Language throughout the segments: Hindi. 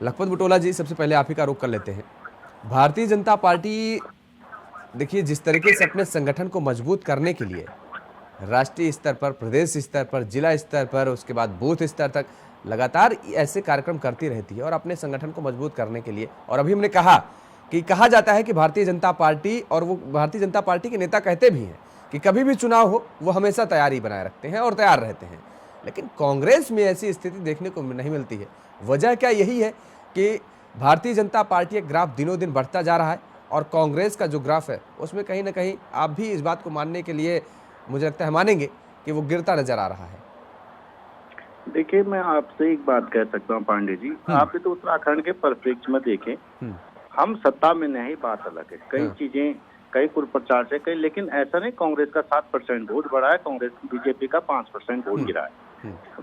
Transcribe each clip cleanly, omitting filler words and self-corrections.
लखपत बुटोला जी, सबसे पहले आप ही का रुख कर लेते हैं। भारतीय जनता पार्टी, देखिए, जिस तरीके से अपने संगठन को मजबूत करने के लिए राष्ट्रीय स्तर पर, प्रदेश स्तर पर, जिला स्तर पर, उसके बाद बूथ स्तर तक लगातार ऐसे कार्यक्रम करती रहती है और अपने संगठन को मजबूत करने के लिए। और अभी हमने कहा कि कहा जाता है कि भारतीय जनता पार्टी, और वो भारतीय जनता पार्टी के नेता कहते भी हैं कि कभी भी चुनाव हो वो हमेशा तैयारी बनाए रखते हैं और तैयार रहते हैं। लेकिन कांग्रेस में ऐसी स्थिति देखने को नहीं मिलती है। वजह क्या यही है कि भारतीय जनता पार्टी का ग्राफ दिनों दिन बढ़ता जा रहा है और कांग्रेस का जो ग्राफ है उसमें कहीं ना कहीं आप भी इस बात को मानने के लिए, मुझे लगता है, मानेंगे कि वो गिरता नजर आ रहा है। देखिए, मैं आपसे एक बात कह सकता हूँ पांडे जी, आप तो उत्तराखंड के परिप्रेक्ष्य में देखें। हम सत्ता में नहीं, बात अलग है, कई चीजें, कई कुप्रचार से कई, लेकिन ऐसा नहीं कांग्रेस का 7% वोट बढ़ा है, कांग्रेस बीजेपी का 5% वोट गिरा है।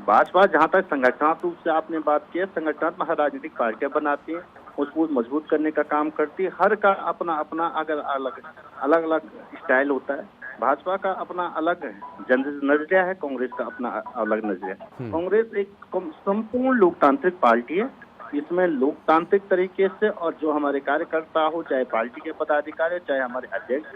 भाजपा जहां तक संगठनात्मक रूप से आपने बात की है, संगठनात्मक राजनीतिक पार्टियां बनाती है, उसको मजबूत करने का काम करती है। हर का अपना अपना अगर अलग अलग अलग स्टाइल होता है। भाजपा का अपना अलग नजरिया है, कांग्रेस का अपना अलग नजरिया है। कांग्रेस एक संपूर्ण लोकतांत्रिक पार्टी है। इसमें लोकतांत्रिक तरीके से, और जो हमारे कार्यकर्ता हो, चाहे पार्टी के पदाधिकारी, चाहे हमारे अध्यक्ष,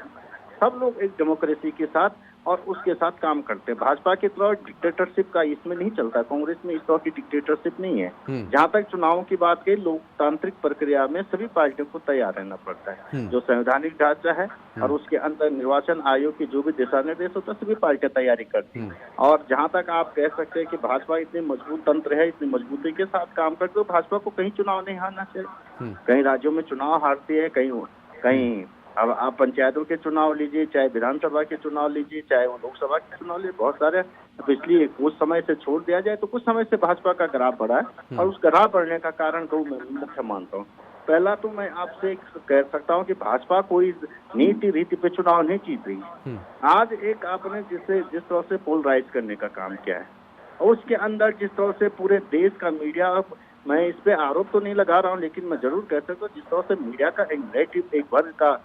सब लोग एक डेमोक्रेसी के साथ और उसके साथ काम करते हैं। भाजपा की तरह डिक्टेटरशिप का इसमें नहीं चलता, कांग्रेस में इस तरह की डिक्टेटरशिप नहीं है। जहां तक चुनावों की बात कही, लोकतांत्रिक प्रक्रिया में सभी पार्टियों को तैयार रहना पड़ता है। जो संवैधानिक ढांचा है और उसके अंदर निर्वाचन आयोग की जो भी दिशा निर्देश होता है, सभी पार्टियां तैयारी करती हैं। और जहां तक आप कह सकते हैं कि भाजपा इतनी मजबूत तंत्र है, इतनी मजबूती के साथ काम करते, तो भाजपा को कहीं चुनाव नहीं हारना चाहिए। कई राज्यों में चुनाव हारती है, कहीं अब आप पंचायतों के चुनाव लीजिए, चाहे विधानसभा के चुनाव लीजिए, चाहे वो लोकसभा के चुनाव लीजिए, बहुत सारे पिछली कुछ समय से छोड़ दिया जाए तो कुछ समय से भाजपा का ग्राफ बढ़ा है। और उस ग्राफ बढ़ने का कारण को मैं मुख्य मानता हूँ। पहला तो मैं आपसे कह सकता हूँ कि भाजपा कोई नीति रीति पे चुनाव नहीं जीत रही। आज एक आपने जिस तरह से पोलराइज करने का काम किया है, और उसके अंदर जिस तरह से पूरे देश का मीडिया, मैं इस पे आरोप तो नहीं लगा रहा हूँ, लेकिन मैं जरूर कह सकता हूँ जिस तरह से मीडिया का एक नैरेटिव, एक वर्ग का